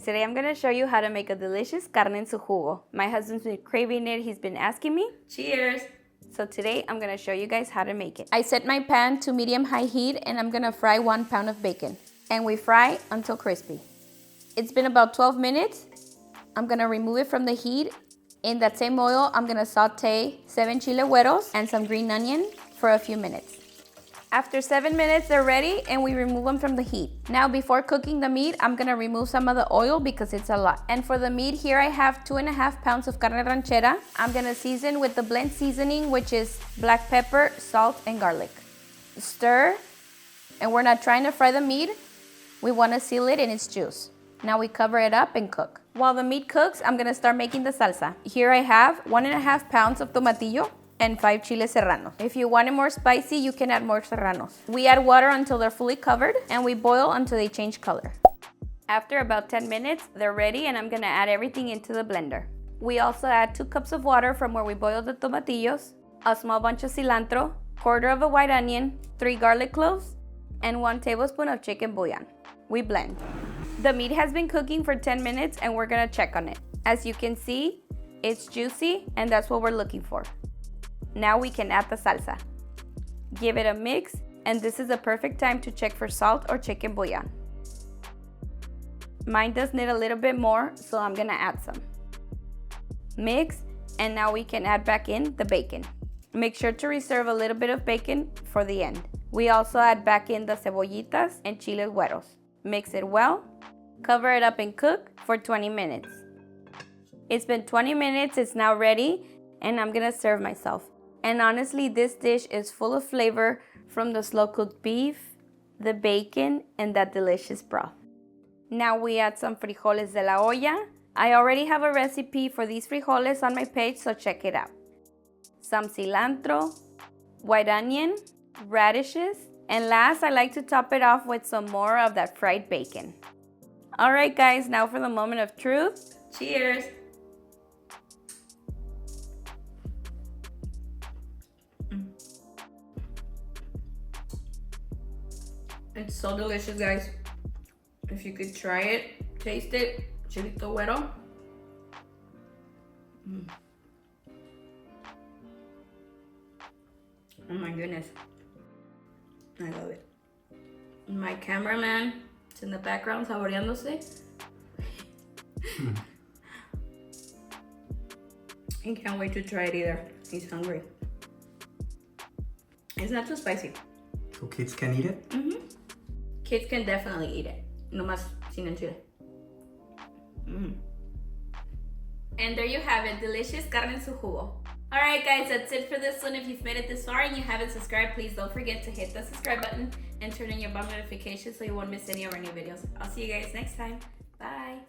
Today I'm gonna show you how to make a delicious carne en su jugo. My husband's been craving it, he's been asking me. Cheers! So today I'm gonna show you guys how to make it. I set my pan to medium-high heat and I'm gonna fry 1 pound of bacon. And we fry until crispy. It's been about 12 minutes. I'm gonna remove it from the heat. In that same oil, I'm gonna saute 7 chile güeros and some green onion for a few minutes. After 7 minutes, they're ready and we remove them from the heat. Now, before cooking the meat, I'm gonna remove some of the oil because it's a lot. And for the meat, here I have 2.5 pounds of carne ranchera. I'm gonna season with the blend seasoning, which is black pepper, salt, and garlic. Stir, and we're not trying to fry the meat. We wanna seal it in its juice. Now we cover it up and cook. While the meat cooks, I'm gonna start making the salsa. Here I have 1.5 pounds of tomatillo and 5 chiles serrano. If you want it more spicy, you can add more serranos. We add water until they're fully covered and we boil until they change color. After about 10 minutes, they're ready and I'm gonna add everything into the blender. We also add 2 cups of water from where we boiled the tomatillos, a small bunch of cilantro, 1/4 of a white onion, 3 garlic cloves, and 1 tablespoon of chicken bouillon. We blend. The meat has been cooking for 10 minutes and we're gonna check on it. As you can see, it's juicy and that's what we're looking for. Now we can add the salsa. Give it a mix, and this is the perfect time to check for salt or chicken bouillon. Mine does need a little bit more, so I'm gonna add some. Mix, and now we can add back in the bacon. Make sure to reserve a little bit of bacon for the end. We also add back in the cebollitas and chiles güeros. Mix it well, cover it up and cook for 20 minutes. It's been 20 minutes, it's now ready, and I'm gonna serve myself. And honestly, this dish is full of flavor from the slow-cooked beef, the bacon, and that delicious broth. Now we add some frijoles de la olla. I already have a recipe for these frijoles on my page, so check it out. Some cilantro, white onion, radishes, and last, I like to top it off with some more of that fried bacon. All right, guys, now for the moment of truth. Cheers! It's so delicious, guys. If you could try it, taste it, chilito güero. Oh my goodness. I love it. My cameraman is in the background saboreándose. He can't wait to try it either. He's hungry. It's not too spicy. So kids can eat it? Mm-hmm. Kids can definitely eat it. No más sin el chile. And there you have it, delicious carne en su jugo. Alright guys, that's it for this one. If you've made it this far and you haven't subscribed, please don't forget to hit the subscribe button and turn on your bell notifications so you won't miss any of our new videos. I'll see you guys next time. Bye!